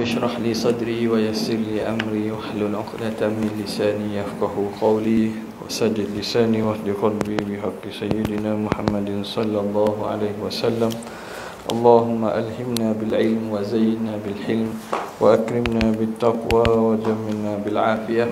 اشرح لي صدري ويسر لي أمري واحلل عقدة من لساني يفقه قولي وسدد لساني واهد قلبي بحق سيدنا محمد صلى الله عليه وسلم. اللهم ألهمنا بالعلم وزينا بالحلم وأكرمنا بالتقوى وجملنا بالعافية.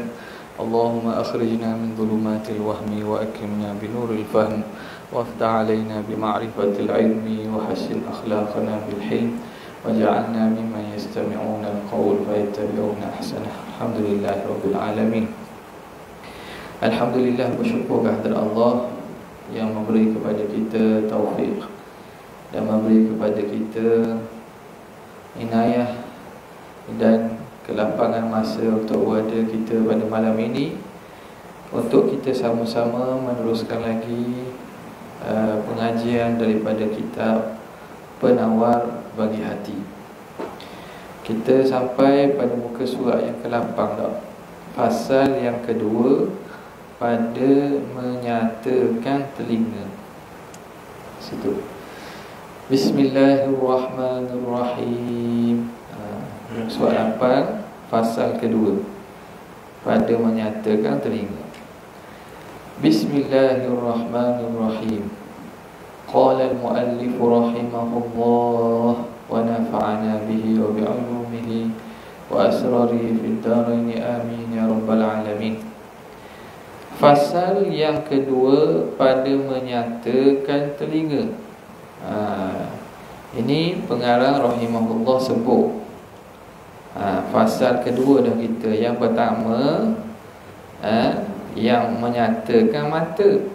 اللهم أخرجنا من ظلمات الوهم وأكرمنا بنور الفهم وافتح علينا بمعرفة العلم وحسن أخلاقنا بالحلم وجعلنا ممن يستمعون القول فيتبعون أحسنه. الحمد لله رب العالمين. Alhamdulillah, bersyukur kehadirat Allah yang memberi kepada kita taufik dan memberi kepada kita inayah dan kelapangan masa untuk berada kita pada malam ini untuk kita sama-sama meneruskan lagi pengajian daripada kitab Penawar Bagi Hati. Kita sampai pada muka surat yang ke-8 dah. Pasal yang kedua, pada menyatakan telinga. Situ. Bismillahirrahmanirrahim. Surat 8, pasal kedua, pada menyatakan telinga. Bismillahirrahmanirrahim. Qala al-muallif rahimahullah wa nafa'ana bihi wa bi'ulumihi wa asrarihi fid dharain amin ya rabbal alamin. Fasal yang kedua, pada menyatakan telinga. Ini pengarang rahimahullah sebut. Fasal kedua dah kita. Yang pertama, yang menyatakan mata.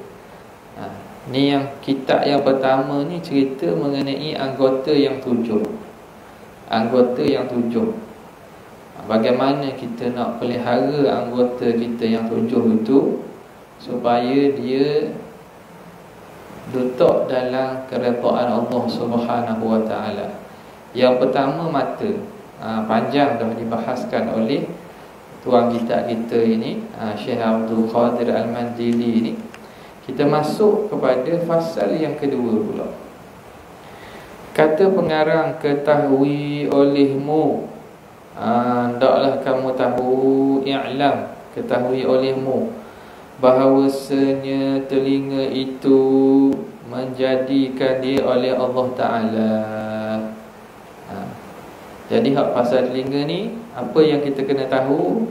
Ni yang kitab yang pertama ni cerita mengenai anggota yang 7. Anggota yang 7. Bagaimana kita nak pelihara anggota kita yang 7 itu supaya dia letak dalam keredaan Allah Subhanahu wa taala. Yang pertama, mata. Panjang dah dibahaskan oleh tuan kitab kita ini, Syekh Abdul Qadir Al-Manzili ini. Kita masuk kepada fasal yang kedua pula. Kata pengarang, ketahui olehmu, hendaklah kamu tahu, i'lam, ketahui olehmu, bahawasanya telinga itu menjadikan dia oleh Allah Ta'ala. Jadi hak pasal telinga ni, apa yang kita kena tahu?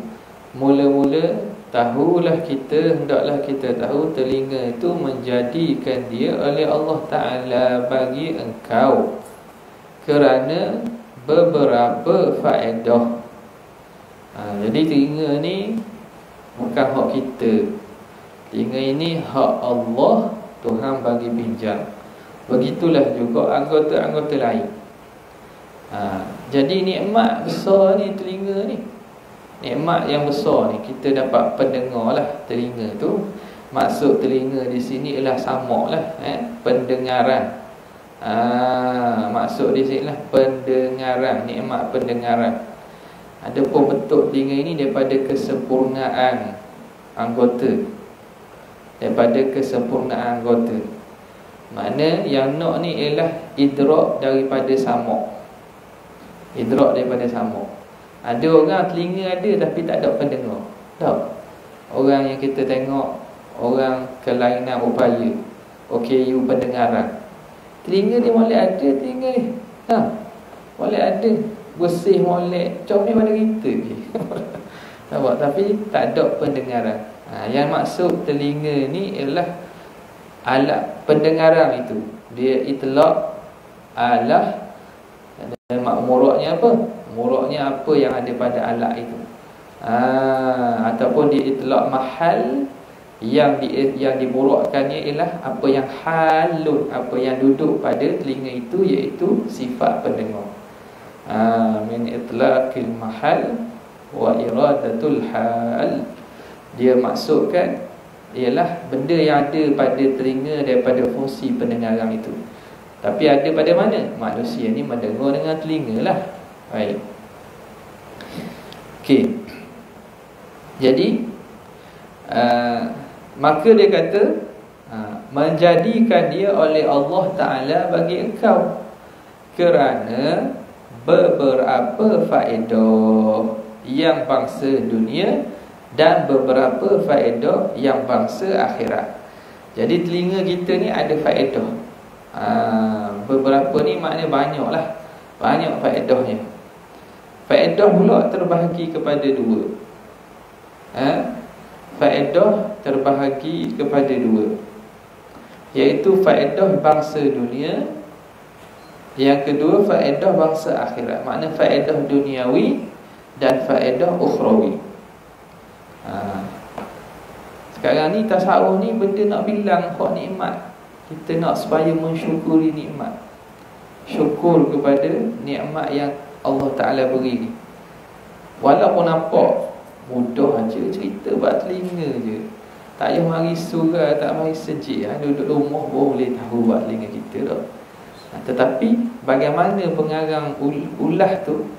Mula-mula tahulah kita, hendaklah kita tahu telinga itu menjadikan dia oleh Allah Ta'ala bagi engkau kerana beberapa faedah. Jadi telinga ni bukan hak kita. Telinga ini hak Allah, Tuhan bagi pinjam. Begitulah juga anggota-anggota lain. Jadi nikmat besar ni telinga ni. Nikmat yang besar ni, kita dapat pendengar lah. Telinga tu, maksud telinga di sini ialah samak lah, pendengaran. Maksud di sini lah pendengaran, nikmat pendengaran. Adapun bentuk telinga ini daripada kesempurnaan anggota. Daripada kesempurnaan anggota. Makna yang nak ni ialah idrak daripada samak. Idrak daripada samak. Ada orang telinga ada tapi tak ada pendengar. Tak. Orang yang kita tengok, orang kelainan upaya, OKU pendengaran. Telinga ni boleh ada, telinga ni. Boleh ada. Bersih molek, comel pada kita je. Nampak? Tapi tak ada pendengaran. Yang maksud telinga ni ialah alat pendengaran itu. Dia itlaq alah, dan muraknya apa? Muraknya apa yang ada pada alat itu. Ataupun dia itlaq mahal, yang dimurakkannya ialah apa yang halun, apa yang duduk pada telinga itu, iaitu sifat pendengar. Min itlaqil mahal wa iradatul hal. Dia maksudkan ialah benda yang ada pada telinga daripada fungsi pendengaran itu. Tapi ada pada mana? Manusia ni mendengar dengan telinga lah. Baik. Okey. Jadi maka dia kata menjadikan dia oleh Allah Ta'ala bagi engkau kerana beberapa faedah yang bangsa dunia dan beberapa faedah yang bangsa akhirat. Jadi telinga kita ni ada faedah. Beberapa ni maknanya banyak lah, banyak faedahnya. Faedah pula terbahagi kepada dua. Faedah terbahagi kepada dua, iaitu faedah bangsa dunia. Yang kedua, faedah bangsa akhirat. Makna faedah duniawi dan faedah ukhrawi. Sekarang ni tasawuf ni benda nak bilang hak nikmat. Kita nak supaya mensyukuri nikmat, syukur kepada nikmat yang Allah Ta'ala beri ni. Walaupun nampak mudah aja, cerita buat telinga je, tak payah mari surah, tak mari sejik, duduk rumah pun boleh tahu buat telinga kita dah. Tetapi bagaimana pengarang ulah tu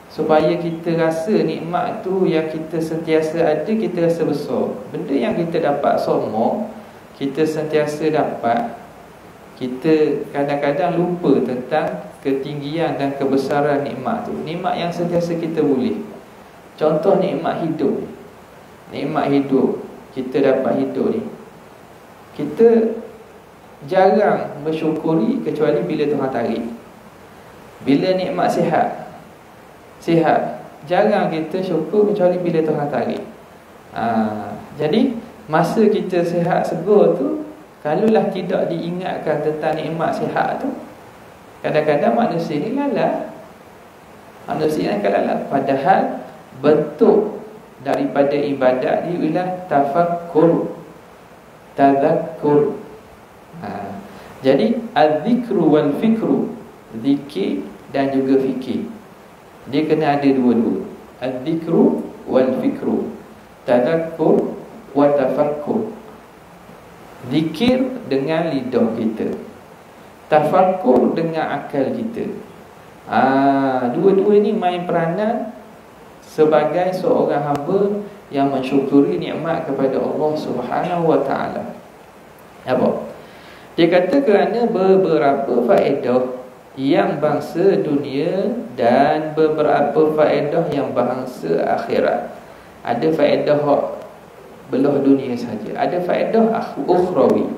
supaya kita rasa nikmat tu yang kita sentiasa ada, kita rasa besar. Benda yang kita dapat semua, kita sentiasa dapat, kita kadang-kadang lupa tentang ketinggian dan kebesaran nikmat tu. Nikmat yang sentiasa kita boleh. Contoh nikmat hidup. Nikmat hidup, kita dapat hidup ni, kita jarang bersyukuri kecuali bila Tuhan tarik. Bila nikmat sihat, jarang kita syukur kecuali bila Tuhan tarik. Jadi masa kita sihat segar tu, kalaulah tidak diingatkan tentang nikmat sihat tu, kadang-kadang manusia ni lalai. Manusia ni akan lalai. Padahal bentuk daripada ibadat dia ialah tafakkur, tadhakkur. Jadi az-zikru wal fikru, zikir dan juga fikir, dia kena ada dua-dua. Az-zikru wal fikru, tadhakkur wa tafakkur. Zikir dengan lidah kita, tafakkur dengan akal kita. Dua-dua ni main peranan sebagai seorang hamba yang mensyukuri nikmat kepada Allah Subhanahu wa ta'ala. Apa? Dia kata kerana beberapa faedah yang bangsa dunia dan beberapa faedah yang bangsa akhirat. Ada faedah hak belah dunia saja, ada faedah ukhrawi.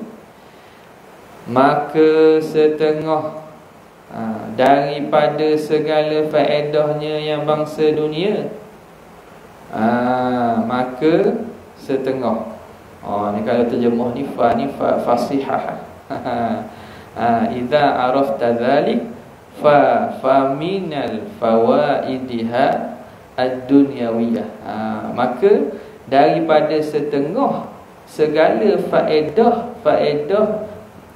Maka setengah daripada segala faedahnya yang bangsa dunia, maka setengah. Ni kalau terjemah ni fasihah. Idza arafta dzalik fa minal fawaidiha ad-dunyawiyah. Maka daripada setengah segala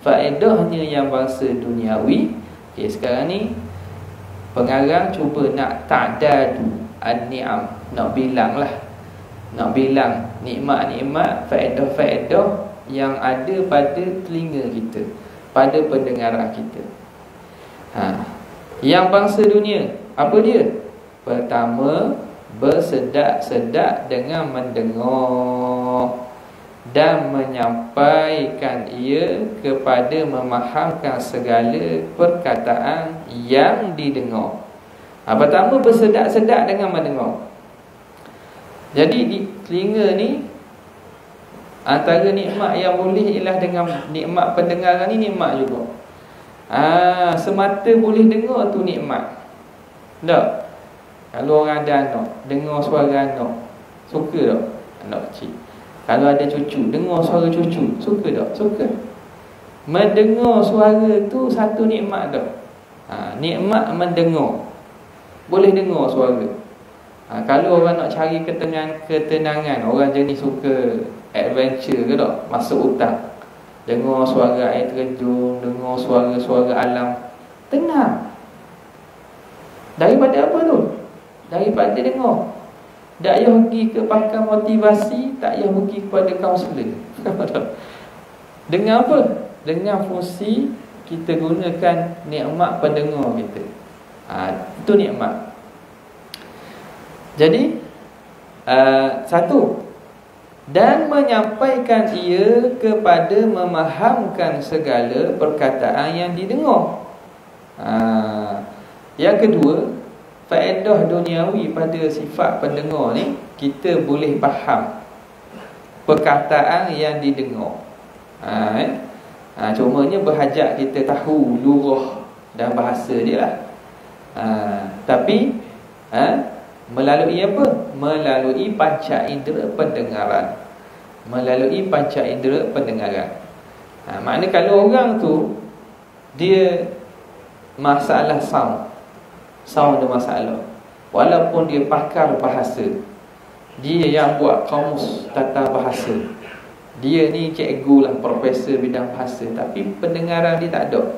faedahnya yang bangsa duniawi. Okay, sekarang ni pengarang cuba nak ta'dad an-ni'am, nak bilang nikmat-nikmat, faedah-faedah yang ada pada telinga kita, pada pendengaran kita. Yang bangsa dunia, apa dia? Pertama, bersedak-sedak dengan mendengar dan menyampaikan ia kepada memahamkan segala perkataan yang didengar. Pertama, bersedak-sedak dengan mendengar. Jadi di telinga ni, antara nikmat yang boleh ialah dengan nikmat pendengaran ni, nikmat juga. Semata boleh dengar tu nikmat. Tak? Kalau orang ada anak, dengar suara anak, suka tak? Anak kecil. Kalau ada cucu, dengar suara cucu, suka tak? Suka. Mendengar suara tu satu nikmat tak? Nikmat mendengar. Boleh dengar suara. Kalau orang nak cari ketenangan, orang jenis suka adventure ke tak? Masuk hutan, dengar suara air terjun, dengar suara-suara alam, tenang. Daripada apa tu? Daripada dengar. Tak payah pergi ke pakar motivasi, tak payah pergi kepada kaunselor. Dengan apa? Dengan fungsi kita gunakan nikmat pendengar kita. Itu nikmat. Jadi satu, dan menyampaikan ia kepada memahamkan segala perkataan yang didengar. Yang kedua, faedah duniawi pada sifat pendengar ni, kita boleh faham perkataan yang didengar. Cumanya berhajat kita tahu lurah dan bahasa dia lah. Tapi melalui apa? Melalui panca indera pendengaran. Melalui panca indera pendengaran. Maknanya kalau orang tu dia masalah sound ada masalah, walaupun dia pakar bahasa, dia yang buat kamus tata bahasa, dia ni cikgu lah, profesor bidang bahasa, tapi pendengaran dia tak ada,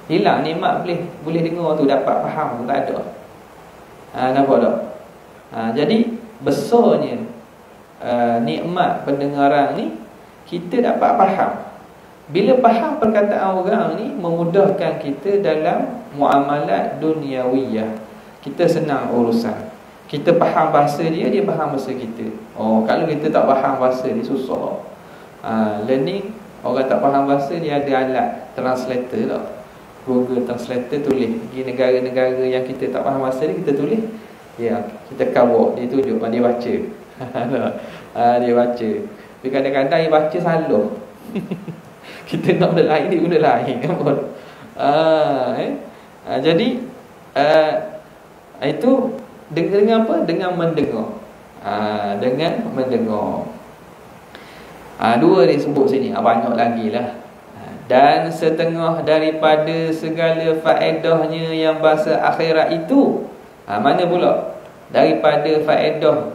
hilang nikmat boleh dengar tu, dapat faham tu tak ada. Nampak tak? Jadi besarnya nikmat pendengaran ni, kita dapat faham. Bila faham perkataan orang ni, memudahkan kita dalam muamalat duniawiyah. Kita senang urusan. Kita faham bahasa dia, dia faham bahasa kita. Kalau kita tak faham bahasa dia, susah. Learning, orang tak faham bahasa, dia ada alat translator tak? Google Translator, tulis pergi negara-negara yang kita tak faham bahasa dia, kita tulis, kita cover, dia tunjuk, dia baca. Dia baca. Tapi kadang-kadang dia baca salah. Kita nak benda lain, dia benda lain. Jadi itu dengan apa? Dengan mendengar. Dengan mendengar. Dua disebut sini, banyak lagi lah. Dan setengah daripada segala faedahnya yang bahasa akhirat itu, mana pula? Daripada faedah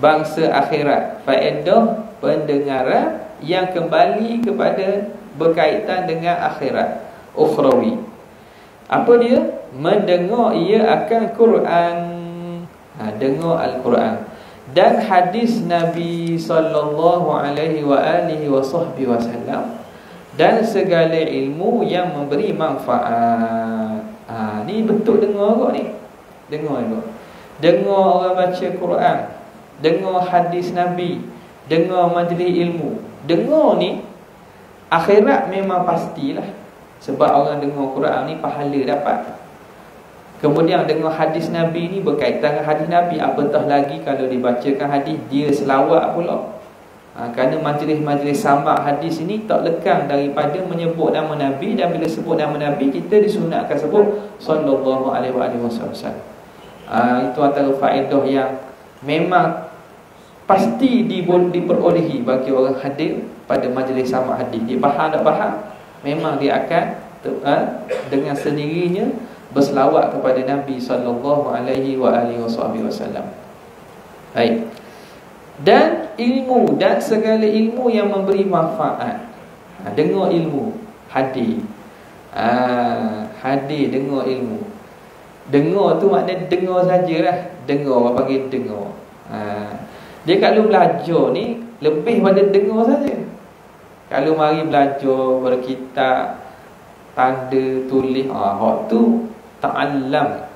bangsa akhirat, faedah pendengaran yang kembali kepada berkaitan dengan akhirat ukhrawi. Apa dia? Mendengar ia akan Quran, dengar Al-Quran dan hadis Nabi sallallahu alaihi wa alihi wasallam, dan segala ilmu yang memberi manfaat. Ni bentuk dengar kau ni. Dengar kau. Dengar orang baca Quran, dengar hadis Nabi, dengar majlis ilmu. Dengar ni akhirat memang pastilah. Sebab orang dengar Quran ni pahala dapat. Kemudian dengar hadis Nabi ni berkaitan dengan hadis Nabi. Apatah lagi kalau dibacakan hadis, dia selawat pula. Kerana majlis-majlis samak hadis ini tak lekang daripada menyebut nama Nabi. Dan bila sebut nama Nabi, kita disunatkan sebut sallallahu alaihi wasallam. Itu antara faedah yang memang pasti diperolehi bagi orang hadir pada majlis samak hadis. Dia faham tak faham, memang dia akan dengan sendirinya berselawat kepada Nabi sallallahu alaihi wasallam. Baik. Dan ilmu, dan segala ilmu yang memberi manfaat. Dengar ilmu, hadir. Hadir dengar ilmu. Dengar tu maknanya dengar sajalah. Dengar, orang panggil dengar. Dia kalau belajar ni lebih pada dengar saja. Kalau mari belajar pada kitab, tanda, tulis, hak tu ta'allam.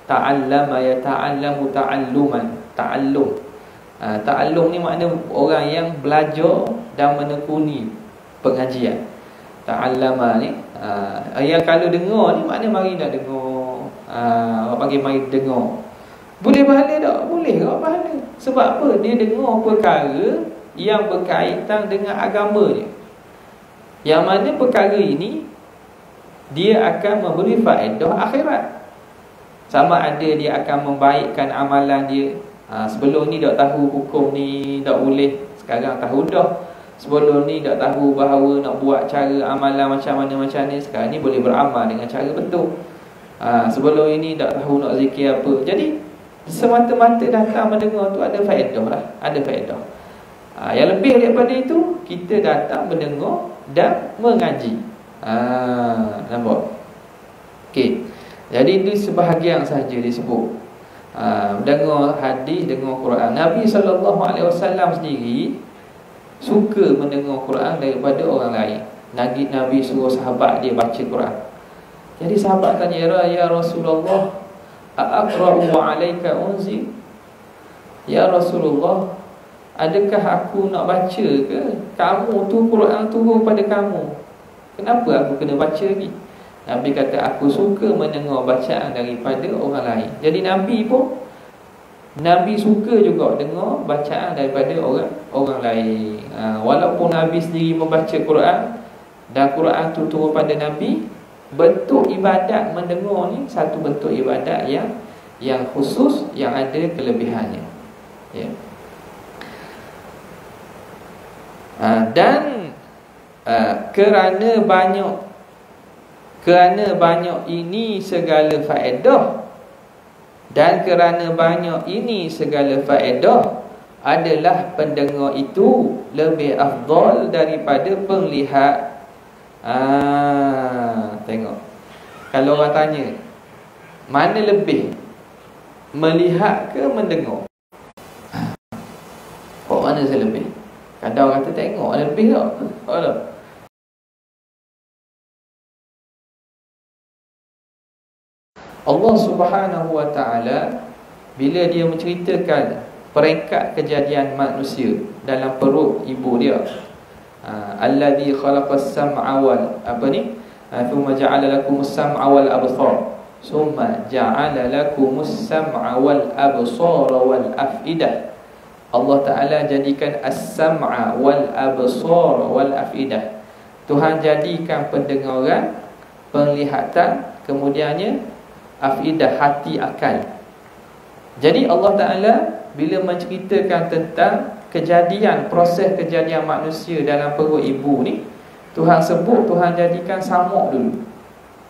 Ta'allama ya ta'allamu ta'alluman. Ta'allum. Ta'allum ni makna orang yang belajar dan menekuni pengajian. Ta'allama ni yang kalau dengar ni makna mari nak dengar. Orang panggil mari dengar. Boleh pahala tak? Boleh tak pahala? Sebab apa? Dia dengar perkara yang berkaitan dengan agama dia. Yang mana perkara ini dia akan memberi faedah akhirat. Sama ada dia akan membaikkan amalan dia. Sebelum ni tak tahu hukum ni tak boleh, sekarang tahu dah. Sebelum ni tak tahu bahawa nak buat cara amalan macam mana, sekarang ni boleh beramal dengan cara betul. Sebelum ini tak tahu nak zikir apa. Jadi semata-mata datang mendengar tu ada faedah lah. Ada faedah. Yang lebih daripada itu, kita datang mendengar dan mengaji. Nampak? Okey. Jadi itu sebahagian sahaja disebut. Dengar hadis, dengar Quran. Nabi SAW sendiri suka mendengar Quran daripada orang lain. Nabi suruh sahabat dia baca Quran. Jadi sahabat tanya, ya Rasulullah, aqra'u alaika unzil? Ya Rasulullah, adakah aku nak baca ke? Kamu tu Quran turun pada kamu, kenapa aku kena baca lagi? Nabi kata, aku suka mendengar bacaan daripada orang lain. Jadi Nabi pun, Nabi suka juga dengar bacaan daripada orang lain. Walaupun Nabi sendiri membaca Quran dan Quran tu turun pada Nabi, bentuk ibadat mendengar ni satu bentuk ibadat yang khusus, yang ada kelebihannya. Ya. Dan kerana banyak ini segala faedah, dan kerana banyak ini segala faedah, adalah pendengar itu lebih afdal daripada penglihat. Tengok, kalau orang tanya mana lebih, melihat ke mendengar? Kok mana saya lebih? Kadang orang kata tengok lebih tak? Tak. Allah Subhanahu wa ta'ala bila dia menceritakan peringkat kejadian manusia dalam perut ibu dia, allazi khalaqas sam'a wal thumma ja'ala lakumus sam'a wal absar, thumma ja'ala lakumus sam'a wal absar wal afidah. Allah Ta'ala jadikan as-sam'a wal absar wal afidah. Tuhan jadikan pendengaran, penglihatan, kemudiannya afidah, hati, akal. Jadi Allah Ta'ala bila menceritakan tentang proses kejadian manusia dalam perut ibu ni, Tuhan sebut, Tuhan jadikan samuk dulu,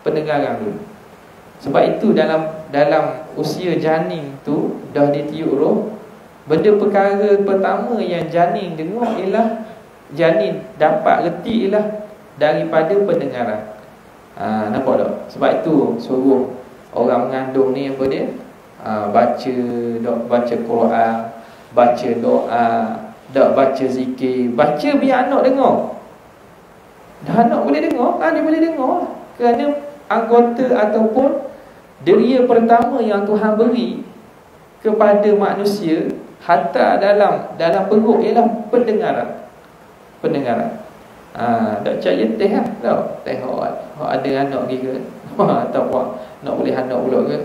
pendengaran dulu. Sebab itu dalam usia janin tu dah ditiup roh, benda perkara pertama yang janin dengar ialah, janin dapat reti ialah daripada pendengaran. Nampak tak? Sebab itu suruh orang mengandung ni apa dia? Baca Quran, baca doa, baca zikir, baca biar anak dengar. Dah anak boleh dengar, dia boleh dengar. Kerana anggota ataupun deria pertama yang Tuhan beri kepada manusia hatta dalam perut ialah pendengaran. Tak percaya teh lah. Tengok ada anak gila. Tak apa, nak boleh anak pula ke?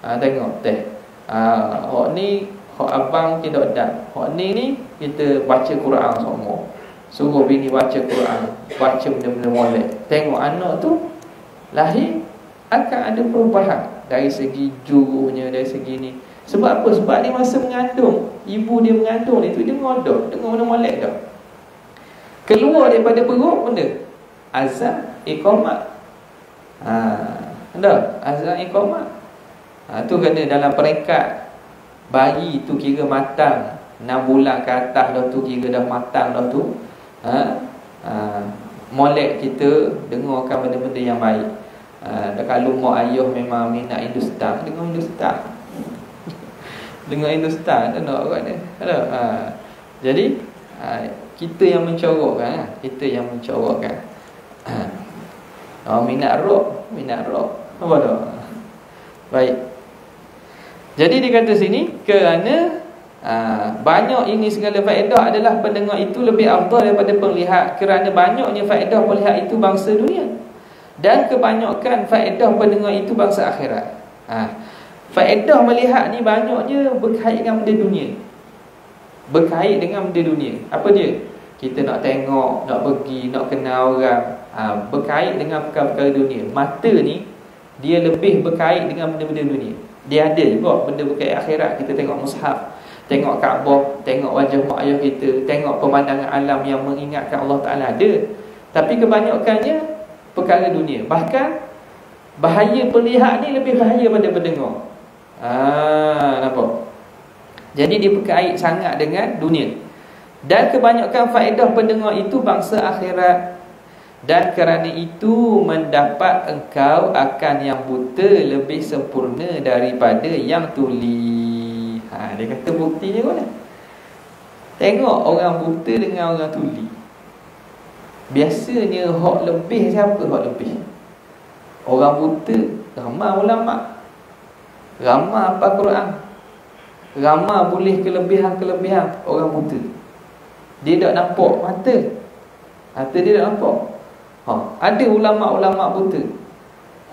Tengok teh. Hak ni, hak abang mungkin tak ada. Hak ni kita baca Quran semua. Suruh bini baca Quran, baca benda-benda molek. Tengok anak tu lahir akan ada perubahan dari segi jurunya, dari segi ni. Sebab apa? Sebab dia masa mengandung, ibu dia mengandung dia tu, dia dengar benda molek dah. Keluar daripada perut benda azan, iqamat. Azan, iqamat. Tu kena dalam peringkat bayi tu kira matang, 6 bulan ke atas dah tu kira dah matang dah tu. Molek kita dengarkan benda-benda yang baik. Kalau mak ayah memang minat Hindustan, dengar Hindustan. Dengar Hindustan tak nak orang ni. Jadi kita yang mencorokkan, minat rock. Apa tak? Baik. Jadi dia kata sini, kerana banyak ini segala faedah adalah pendengar itu lebih afdal daripada penglihat. Kerana banyaknya faedah penglihat itu bangsa dunia, dan kebanyakan faedah pendengar itu bangsa akhirat. Faedah melihat ni banyaknya berkait dengan benda dunia. Apa dia? Kita nak tengok, nak pergi, nak kenal orang, berkait dengan perkara-perkara dunia. Mata ni dia lebih berkait dengan benda-benda dunia. Dia ada juga benda berkait akhirat. Kita tengok mushaf, tengok Kaabah, tengok wajah mak ayah kita, tengok pemandangan alam yang mengingatkan Allah Ta'ala, ada. Tapi kebanyakannya perkara dunia. Bahkan bahaya pelihat ni lebih bahaya pada pendengar. Nampak? Jadi dia berkait sangat dengan dunia. Dan kebanyakan faedah pendengar itu bangsa akhirat. Dan kerana itu mendapat engkau akan yang buta lebih sempurna daripada yang tuli. Dia kata buktinya mana? Tengok orang buta dengan orang tuli. Biasanya hak lebih siapa hak lebih? Orang buta, ramai ulama, ramai apa Quran, ramai boleh kelebihan orang buta. Dia tak nampak mata dia tak nampak. Ada ulama-ulama buta,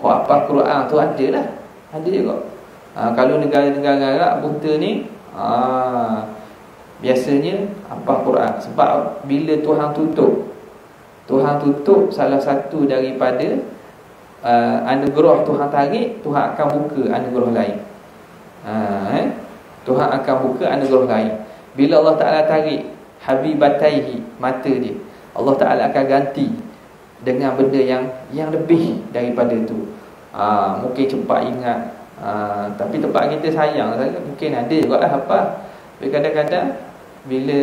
Apa Quran tu ada lah. Ada juga. Kalau negara-negara Arab buta ni, biasanya apa Quran. Sebab bila Tuhan tutup salah satu daripada anugerah Tuhan tarik, Tuhan akan buka anugerah lain. Tuhan akan buka anugerah lain. Bila Allah Ta'ala tarik habibataihi, mata dia, Allah Ta'ala akan ganti dengan benda yang lebih daripada tu. Mungkin cepat ingat, tapi tempat kita sayang, mungkin ada juga lah apa. Tapi kadang-kadang bila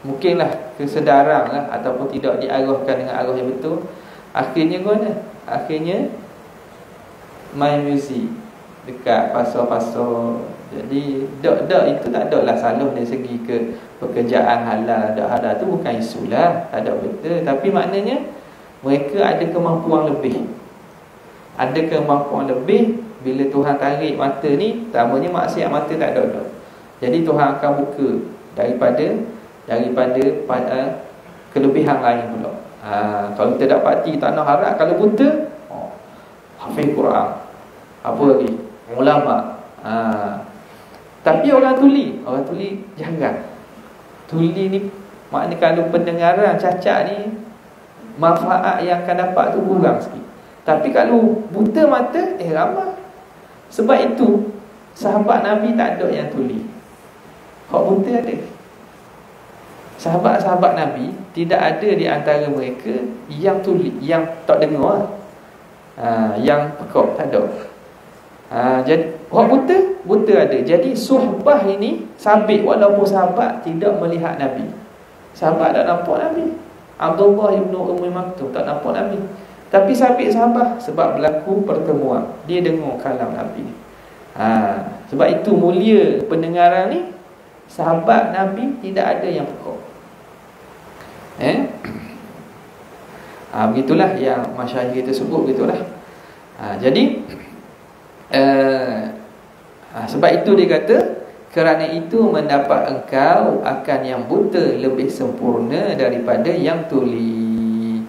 mungkinlah kesedaran lah, ataupun tidak diarahkan dengan arah yang betul, akhirnya akhirnya main muzik dekat pasar-pasar. Jadi itu tak ada lah salah dari segi pekerjaan halal tak halal tu bukan isu lah, tak ada betul. Tapi maknanya mereka ada kemampuan lebih. Ada kemampuan lebih. Bila Tuhan tarik mata ni, tamanya maksiat mata tak ada. Jadi Tuhan akan buka daripada kelebihan lain pula. Kalau kita dapati tanah harap, kalau buta, hafiz Quran, apa lagi, ulama. Tapi orang tuli jangan. Tuli ni maknanya kalau pendengaran cacat ni, manfaat yang akan dapat tu kurang sikit. Tapi kalau buta mata, ramai. Sebab itu sahabat Nabi tak ada yang tuli. Hak buta ada. Sahabat-sahabat Nabi tidak ada di antara mereka yang tuli, yang tak dengar, yang pekak tak ada. Jadi orang buta ada. Jadi suhbah ini sabit, walaupun sahabat tidak melihat Nabi. Sahabat tak nampak Nabi. Abdullah ibn Ummi Maktum tak nampak Nabi, tapi sabit sahabat sebab berlaku pertemuan, dia dengar kalam Nabi. Sebab itu mulia pendengaran ni. Sahabat Nabi tidak ada yang pekak. Begitulah yang masyayikh kita sebut, begitulah. Jadi sebab itu dia kata, kerana itu mendapat engkau akan yang buta lebih sempurna daripada yang tuli.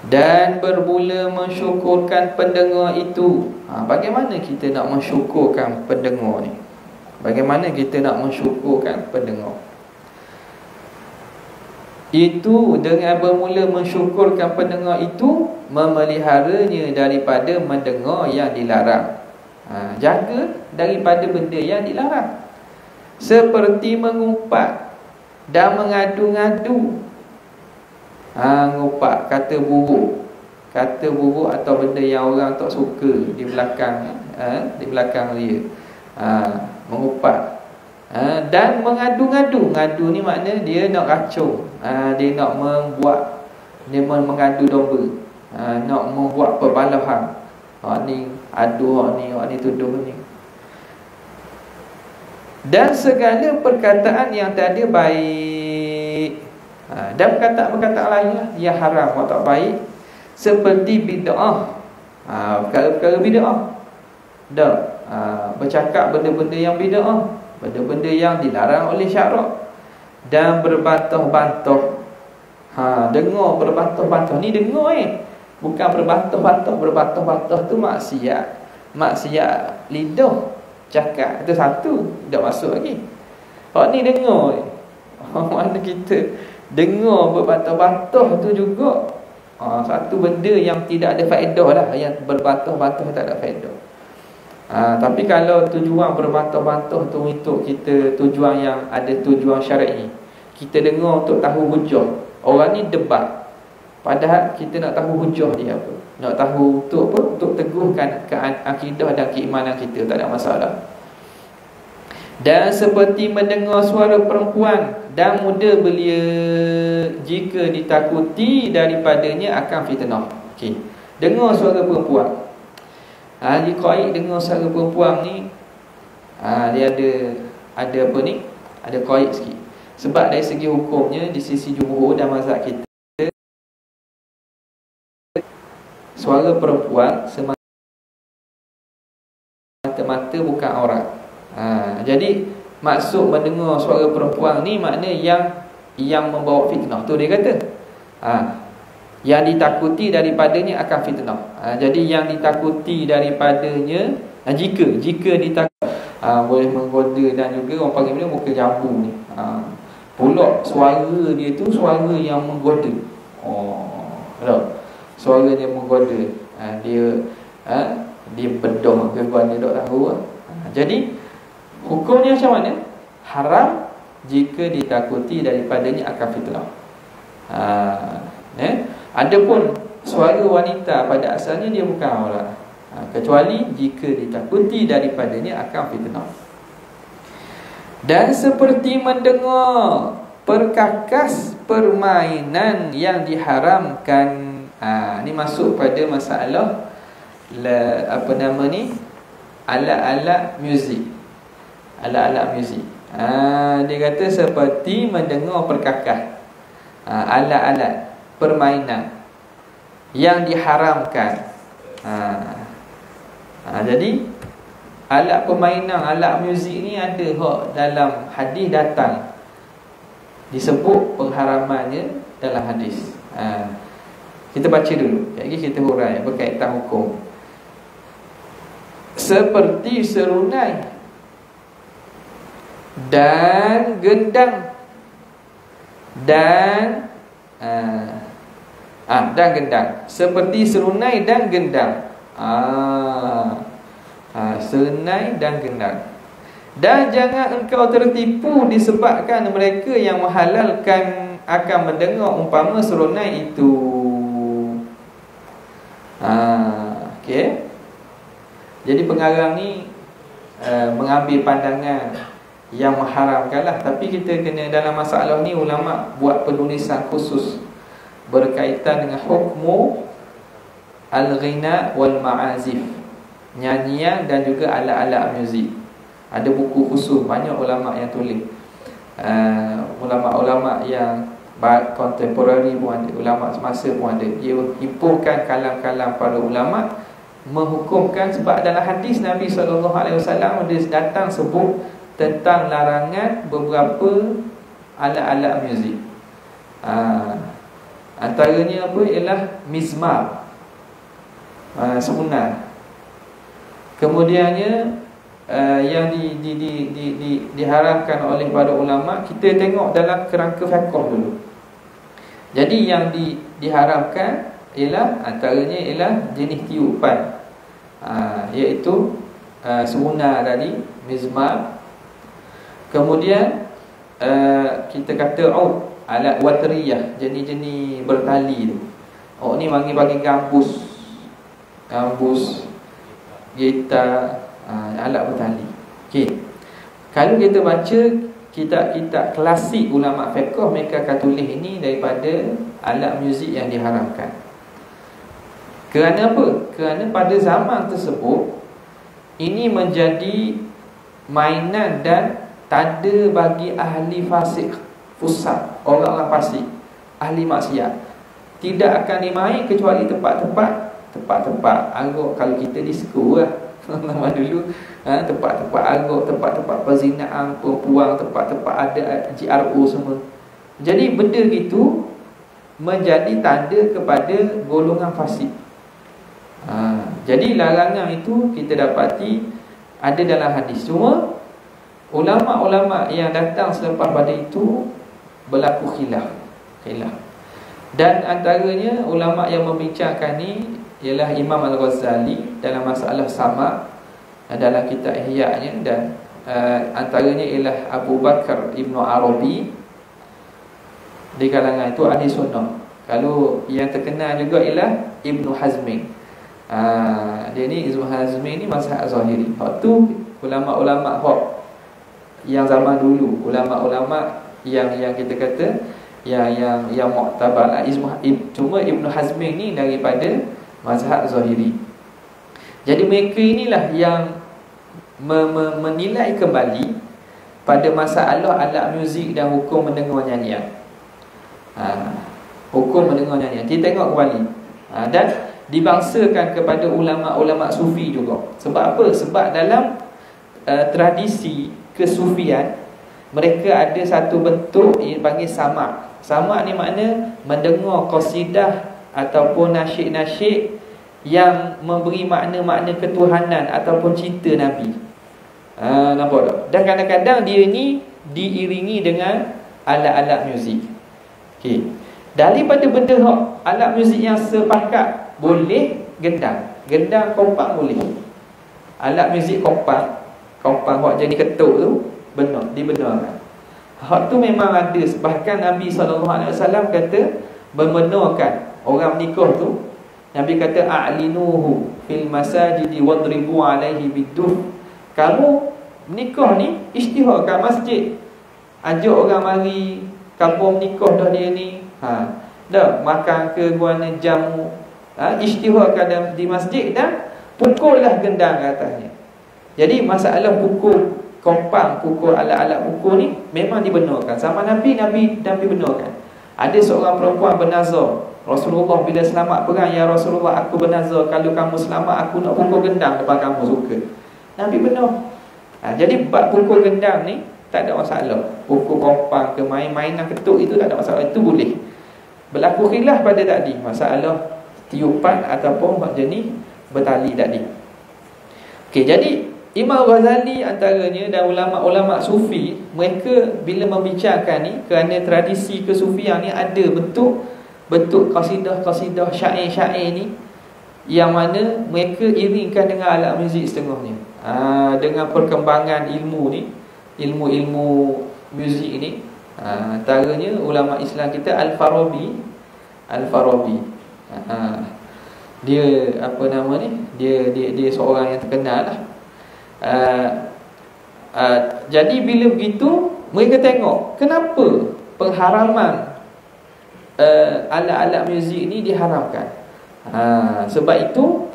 Dan bermula mensyukurkan pendengar itu. Bagaimana kita nak mensyukurkan pendengar ni? Bagaimana kita nak mensyukurkan pendengar? Itu dengan bermula mensyukurkan pendengar itu, memeliharanya daripada mendengar yang dilarang. Jaga daripada benda yang dilarang, seperti mengumpat dan mengadu-ngadu. Ngumpat, kata buruk atau benda yang orang tak suka di belakang dia. Mengumpat dan mengadu-ngadu. Ngadu ni makna dia nak racun, dia nak mengadu domba, nak membuat perbalahan. Ni adu, ni tuduh ni. Dan segala perkataan yang tak ada baik, dan perkataan-perkataan lain lah yang haram atau tak baik, seperti bid'ah. Perkara-perkara bid'ah dah, bercakap benda-benda yang bid'ah, benda-benda yang dilarang oleh syarak. Dan berbantah-bantah. Dengar berbantah-bantah ni, dengar bukan berbantah-bantah. Berbantah-bantah tu maksiat lidah, cakap itu satu, tak masuk lagi. Hak ni dengar. Mana kita dengar berbantah-bantah tu juga satu benda yang tidak ada faedah lah. Yang berbantah-bantah tak ada faedah. Tapi kalau tujuan berbantah-bantah tu untuk kita, tujuan yang ada tujuan syar'i, kita dengar untuk tahu hujah. Orang ni debat, padahal kita nak tahu hujah dia apa, nak tahu untuk apa, untuk teguhkan akidah dan keimanan kita, tak ada masalah. Dan seperti mendengar suara perempuan, dan mudah belia jika ditakuti daripadanya akan fitnah. Okey, dengar suara perempuan. Jika aik dengar suara perempuan ni, dia ada apa ni, ada qaid sikit. Sebab dari segi hukumnya, di sisi jumhur dan mazhab kita, suara perempuan semata-mata bukan aurat. Jadi maksud mendengar suara perempuan ni makna yang membawa fitnah tu, dia kata. Yang ditakuti daripadanya akan fitnah. Jadi yang ditakuti daripadanya, jika ditakuti, boleh menggoda, dan juga orang panggil dia muka jambu ni. Pulak suara dia tu suara yang menggoda. Suara dia menggoda. Dia bedah ke mana tak tahu. Jadi hukumnya macam mana? Haram jika ditakuti daripadanya akan fitnah. Adapun suara wanita pada asalnya dia bukan aurat, kecuali jika ditakuti daripadanya akan fitnah. Dan seperti mendengar perkakas permainan yang diharamkan. Ni masuk pada masalah alat-alat muzik. Alat-alat muzik. Dia kata seperti mendengar perkakas, alat-alat permainan yang diharamkan. Jadi alat permainan, alat muzik ni ada dalam hadis datang disebut pengharamannya dalam hadis. Kita baca dulu, lagi kita hurai berkaitan hukum. Seperti serunai dan gendang dan gendang. Seperti serunai dan gendang. Serunai dan gendang. Dan jangan engkau tertipu disebabkan mereka yang menghalalkan akan mendengar umpama serunai itu. Okey. Jadi pengarang ni mengambil pandangan yang mengharamkanlah, tapi kita kena dalam masalah ni ulama buat penulisan khusus berkaitan dengan hukmu al-ghina wal ma'azif, nyanyian dan juga alat-alat muzik. Ada buku khusus, banyak ulama yang tulis. Ulama-ulama yang kontemporari pun ada, ulama semasa pun ada. Dia himpunkan kalam-kalam para ulama menghukumkan, sebab dalam hadis Nabi SAW ada datang sebut tentang larangan beberapa alat-alat muzik. Antaranya apa? Ialah mizmar, semunar. Kemudiannya yang diharamkan oleh para ulama, kita tengok dalam kerangka fiqh dulu. Jadi yang diharamkan ialah antaranya ialah jenis tiupan, iaitu semunar tadi, mizmar. Kemudian kita kata alat watriyah, jenis-jenis bertali tu. Ni bagi gambus, gitar, alat bertali. Okey. Kalau kita baca kitab-kitab klasik ulama fiqh, mereka akan tulis ini daripada alat muzik yang diharamkan. Kerana apa? Kerana pada zaman tersebut ini menjadi mainan dan tanda bagi ahli fasik, fusaq, orang-orang fasik, ahli maksiat. Tidak akan dimain kecuali tempat-tempat arok. Kalau kita disco lah nama dulu, tempat-tempat arok, tempat-tempat perzinaan perempuan, tempat-tempat ada GRO semua. Jadi benda itu menjadi tanda kepada golongan fasik. Jadi larangan itu kita dapati ada dalam hadis. Cuma ulama-ulama yang datang selepas pada itu berlaku khilaf. Dan antaranya ulama yang membincangkan ni ialah Imam Al-Ghazali dalam masalah sama dalam kitab Ihya-nya, dan antaranya ialah Abu Bakar Ibn Arabi di kalangan itu ahli sunnah. Kalau yang terkenal juga ialah Ibn Hazmi. Dia ni Ibn Hazmi ni mazhab Zahiri. Waktu ulama-ulama yang zaman dulu, ulama-ulama yang kita kata yang muktabar. Cuma Ibn Hazmi ni daripada mazhab Zahiri. Jadi mereka inilah yang menilai kembali pada masalah alat muzik dan hukum mendengar nyanyian. Hukum mendengar nyanyian kita tengok kembali, dan dibangsakan kepada ulama-ulama sufi juga. Sebab apa? Sebab dalam tradisi kesufian mereka ada satu bentuk yang panggil sama'. Sama' ni makna mendengar qasidah ataupun nasyid-nasyid yang memberi makna-makna ketuhanan ataupun cinta Nabi. Nampak tak? Dan kadang-kadang dia ni diiringi dengan alat-alat muzik. Okey. Daripada benda alat muzik yang sepakat, boleh gendang. Gendang kompak boleh. Alat muzik kompak hak jadi ketuk tu benar, dibenarkan. Hak tu memang ada. Bahkan Nabi SAW kata membenarkan orang menikah tu. Nabi kata a'linuhu fil masajidi wadribu alaihi biduf. Kamu menikah ni isytihar kat masjid, ajak orang mari kampung menikah dah dia ni. Dah makan ke guana jamu, isytiharkan di masjid dan pukullah gendang ke atasnya. Jadi masalah pukul kompang, pukul alat-alat pukul ni memang dibenarkan. Sama Nabi benarkan. Ada seorang perempuan bernazar, Rasulullah bila selamat perang, ya Rasulullah, aku bernazar kalau kamu selamat aku nak pukul gendang depan kamu, suka. Nabi benar. Jadi bab pukul gendang ni tak ada masalah. Pukul kompang ke mainan ketuk itu tak ada masalah, itu boleh. Berlaku khilaf pada tadi masalah tiupan ataupun hak jenis bertali tadi. Okey, jadi Imam Ghazali antaranya dan ulama-ulama sufi, mereka bila membicarakan ni, kerana tradisi kesufian ni ada bentuk qasidah-qasidah, syair-syair ni yang mana mereka iringkan dengan alat muzik setengahnya. Dengan perkembangan ilmu ni, ilmu-ilmu muzik ni, antaranya ulama Islam kita Al-Farabi. Dia apa nama ni? Dia seorang yang terkenal lah. Jadi bila begitu, mereka tengok kenapa pengharaman alat-alat muzik ni diharamkan. Sebab itu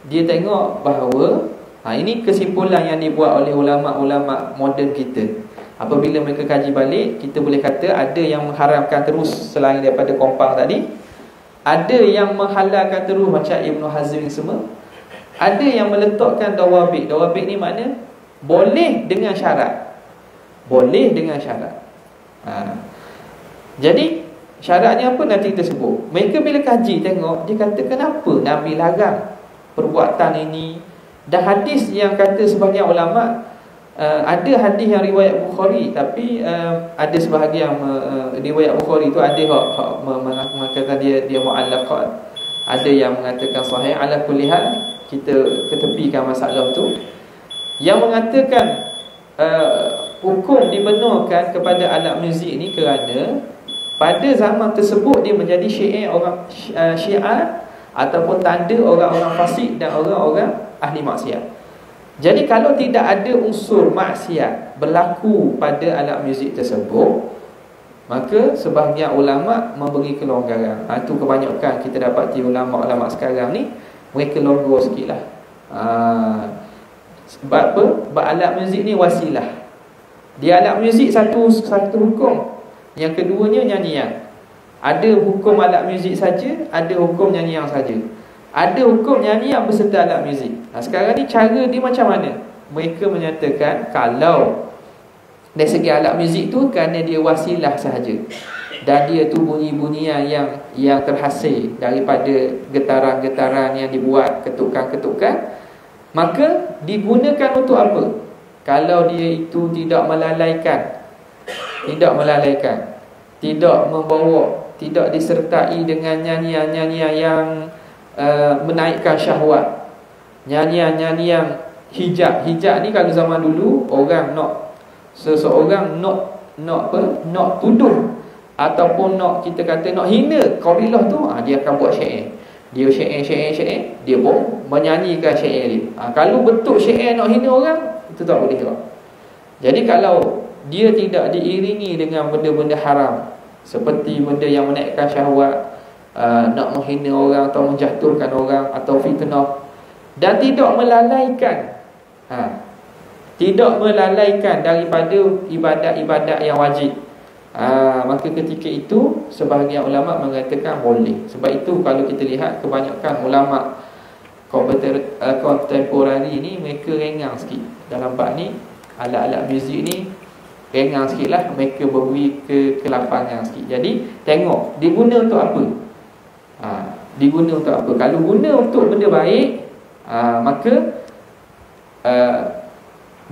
dia tengok bahawa ini kesimpulan yang dibuat oleh ulama-ulama moden kita. Apabila mereka kaji balik, kita boleh kata ada yang mengharamkan terus selain daripada kompang tadi, ada yang menghalalkan terus macam Ibn Hazm semua, ada yang meletakkan dawabit. Dawabit ni makna boleh dengan syarat. Boleh dengan syarat. Jadi syaratnya apa nanti kita sebut. Mereka bila kaji tengok, dia kata kenapa Nabi larang perbuatan ini. Dan hadis yang kata sebahagian ulama, ada hadis yang riwayat Bukhari, tapi ada sebahagian riwayat Bukhari tu ada hak mengatakan dia mu'allaqat, ada yang mengatakan sahih. Ala kulli hal, kita ketepikan masalah tu. Yang mengatakan hukum dibenarkan kepada alat muzik ni kerana pada zaman tersebut dia menjadi syiar orang syiar ataupun tanda orang-orang fasik dan orang-orang ahli maksiat. Jadi kalau tidak ada unsur maksiat berlaku pada alat muzik tersebut, maka sebahagian ulama memberi kelonggaran. Itu kebanyakan kita dapati ulama-ulama sekarang ni, mereka longgar sikit lah. Sebab apa? Sebab alat muzik ni wasilah. Dia alat muzik satu hukum. Yang keduanya nyanyian. Ada hukum alat muzik saja, ada hukum nyanyian saja. Ada hukum nyanyian beserta alat muzik. Sekarang ni cara dia macam mana? Mereka menyatakan kalau dari segi alat muzik tu kerana dia wasilah sahaja, dan dia tu bunyi-bunyian yang terhasil daripada getaran-getaran yang dibuat, ketukan-ketukan, maka digunakan untuk apa? Kalau dia itu tidak melalaikan, tidak membawa, tidak disertai dengan nyanyian-nyanyian yang menaikkan syahwat, nyanyian-nyanyian hijab. Hijab ni kalau zaman dulu orang nak seseorang nak tuduh ataupun kita kata nak hina kabilah tu, dia akan buat syair. Dia syair, dia pun menyanyikan syair dia. Kalau betul syair nak hina orang, itu tak boleh juga. Jadi kalau dia tidak diiringi dengan benda-benda haram, seperti benda yang menaikkan syahwat, nak menghina orang atau menjatuhkan orang atau fitnah, dan tidak melalaikan daripada ibadat-ibadat yang wajib, maka ketika itu sebahagian ulama mengatakan boleh. Sebab itu kalau kita lihat kebanyakan ulama kontemporari ni, mereka rengang sikit dalam bab ni. Alat-alat muzik ni rengang sikit lah, mereka beri kelapangan sikit. Jadi tengok diguna untuk apa. Diguna untuk apa? Kalau guna untuk benda baik, maka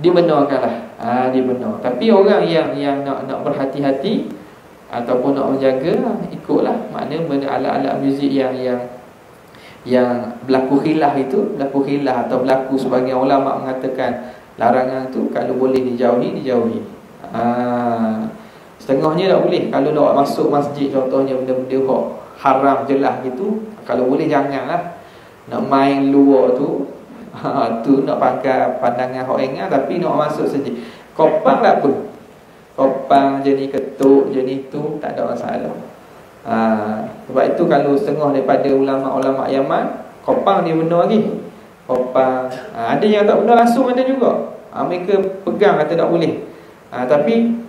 dibenarkanlah. Dibenar. Tapi orang yang nak berhati-hati ataupun nak menjaga, ikutlah. Maknanya benda alat-alat muzik yang berlaku khilaf itu, berlaku khilaf atau berlaku sebagian ulama mengatakan larangan tu, kalau boleh dijauhi. Setengahnya tak boleh. Kalau nak masuk masjid contohnya, benda-benda haram jelas gitu, kalau boleh janganlah. Nak main luar tu, tu nak pakai pandangan hok engat, tapi nak masuk saja. Kopang tak apa. Kopang jenis ketuk jenis tu tak ada masalah. Sebab itu kalau setengah daripada ulama-ulama Yaman, kopang dia benar lagi. Kopang, ada yang tak benar langsung, ada juga. Mereka pegang kata tak boleh. Tapi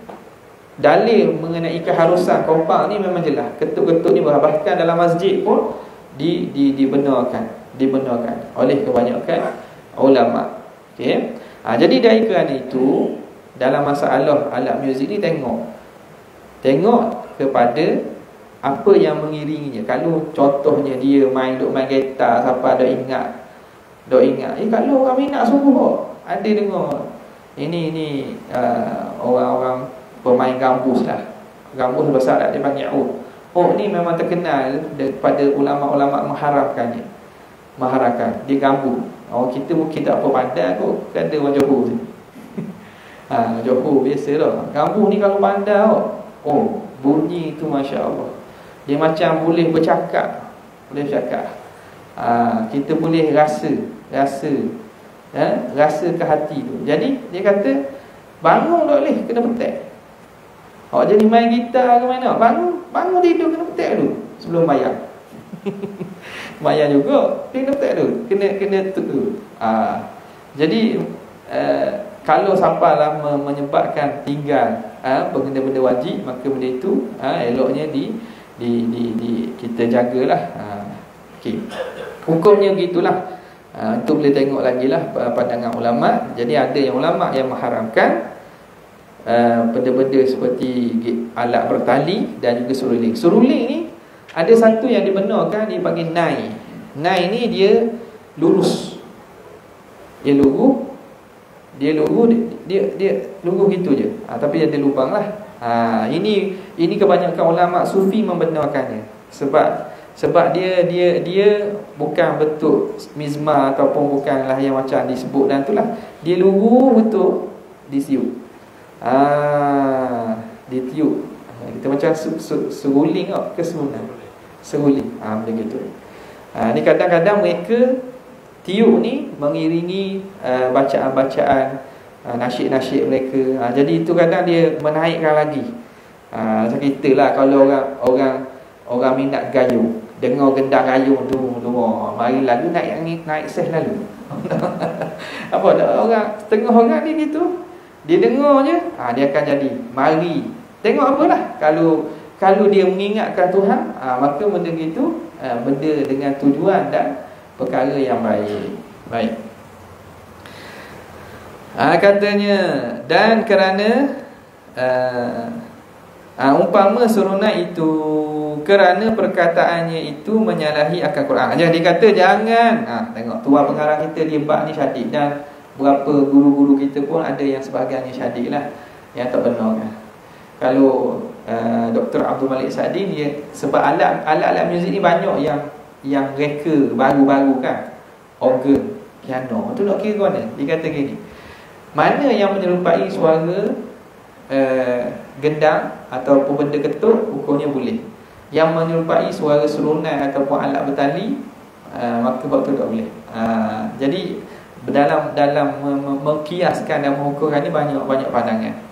dalil mengenai keharusan kopang ni memang jelas. Ketuk-ketuk ni bahkan dalam masjid pun dibenarkan oleh kebanyakan ulama. Okey. Jadi dari kerana itu, dalam masalah alat muzik ni tengok kepada apa yang mengiringinya. Kalau contohnya dia duk main gitar, siapa duk ingat. Kalau orang minat sungguh, ada dengar ini orang-orang pemain gambus lah. Gambus besar lah, dia panggil ni memang terkenal daripada ulama-ulama mengharapkannya. Dia gambus. Kita mungkin tak apa pandai kot, kan ada orang Johor tu. Johor biasa lah. Gambus ni kalau pandai bunyi tu Masya Allah. Dia macam boleh bercakap. Kita boleh rasa ke hati tu. Jadi dia kata bangun tak boleh, kena petak. Jadi main gitar ke mana, bangun tidur kena petak dulu sebelum bayar. Bayar juga kena petak dulu, kena tu dulu. Jadi kalau sampailah menyebabkan tinggal benda-benda wajib, maka benda itu eloknya kita jagalah. Okey. Hukumnya gitulah. Itu boleh tengok lagi lah pandangan ulama. Jadi ada yang ulama yang mengharamkan benda-benda seperti alat bertali dan juga seruling. Seruling ni ada satu yang dibenarkan, dia panggil nai. Nai ni dia lurus. Dia luruh gitu je. Tapi ada lubang lah. Ini kebanyakan ulama sufi membenarkannya. Sebab dia bukan bentuk mizmar ataupun bukanlah yang macam disebut dan itulah. Dia luruh betul disiup. Ditiup. Kita macam seruling ke sunat. Seruling. Begitu. Ni kadang-kadang mereka tiup ni mengiringi bacaan-bacaan nasyid-nasyid mereka. Jadi itu kadang dia menaikkan lagi. Macam kita lah, kalau orang minat gayung, dengar gendang gayung tu, mari lagu naik ses lalu. Apa dah orang setengah orang ni gitu. Dia dengar je, dia akan jadi mari. Tengok apalah, kalau dia mengingatkan Tuhan, maka benda gitu, benda dengan tujuan dan perkara yang baik. Katanya, dan kerana umpama seronok itu kerana perkataannya itu menyalahi akal Quran. Jadi dia kata jangan. Tengok tuan pengarang kita dia bab ni syadid, dan berapa guru-guru kita pun ada yang sebahagiannya syadid lah, yang tak benar kan. Kalau Dr. Abdul Malik Sa'di dia, sebab alat-alat muzik ni banyak yang reka baru-baru kan, organ, piano, tu nak kira mana. Dia kata gini, mana yang menyerupai suara gendang ataupun benda ketuk, hukumnya boleh. Yang menyerupai suara serunan ataupun alat bertali, maka waktu tak boleh. Jadi dalam mengkiaskan dan mengukurkan ni banyak pandangan.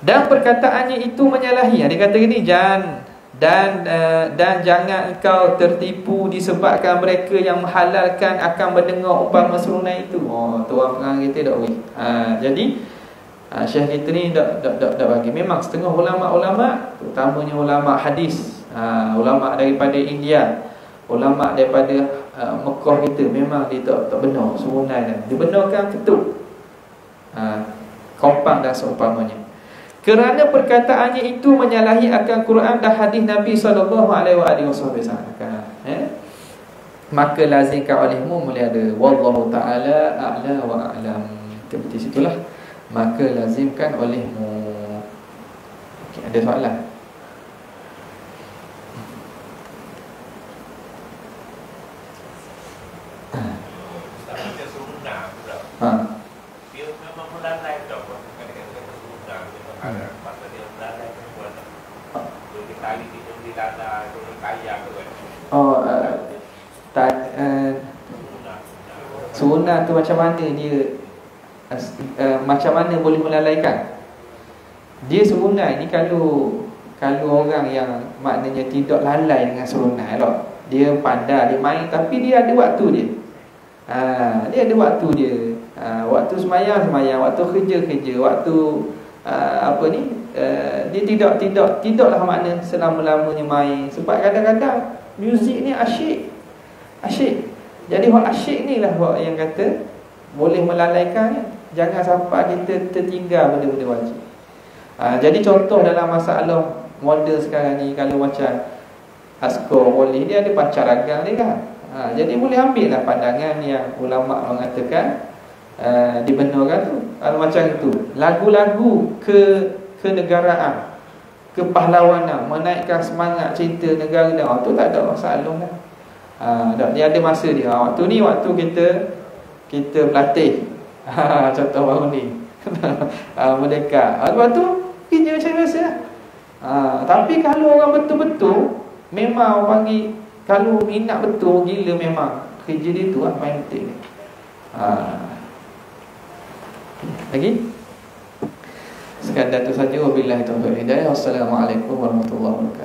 Dan perkataannya itu menyalahi. Dia kata gini, dan jangan engkau tertipu disebabkan mereka yang menghalalkan akan mendengar umpama serunan itu. Tuan pengarang kita tak boleh. Jadi Syekh kita ni tak bagi. Memang setengah ulama-ulama, terutamanya ulama hadis, ulama daripada India, ulama daripada Mekah kita, memang dia tak benar serunan dia. Dia benarkan ketuk, kompang dan seumpamanya. Kerana perkataannya itu menyalahi akan Quran dan hadis Nabi SAW. maka lazimkan olehmu, mulai ada wallahu ta'ala a'la wa a'lam. Seperti situlah, maka lazimkan olehmu. Okay, ada soalan? Ha. Dia memang melalai tak kadang-kadang sunnah dia masa dia melalai buat dia tali di lada dia kaya tu kan. Oh, sunnah tu macam mana dia, macam mana boleh melalaikan? Dia sunnah ni kalau orang yang maknanya tidak lalai dengan sunnah lah, dia pandai, dia main, tapi dia ada waktu dia. Dia ada waktu dia. Waktu semayang, waktu kerja, waktu dia tidaklah makna selama-lamanya main. Sebab kadang-kadang muzik ni asyik. Jadi hak asyik ni lah hak yang kata boleh melalaikan. Jangan sampai kita tertinggal benda-benda wajib. Jadi contoh dalam masalah model sekarang ni, kalau macam askar boleh, dia ada pancaragang dia kan. Jadi boleh ambil lah pandangan yang ulama' mengatakan dibenarkan tu. Macam itu, lagu-lagu kenegaraan, kepahlawanan, menaikkan semangat cinta negara dia, tu tak ada masalah lah. Dia ada masa dia. Waktu ni waktu kita berlatih. Contoh baru ni merdeka. Lepas tu kerja macam biasa. Tapi kalau orang betul-betul memang orang panggil, kalau minat betul gila, memang kerja dia tu lah paling penting. Lagi? Sekadar tu saja. Wabillahi taufiq wal hidayah. Wassalamualaikum warahmatullahi wabarakatuh.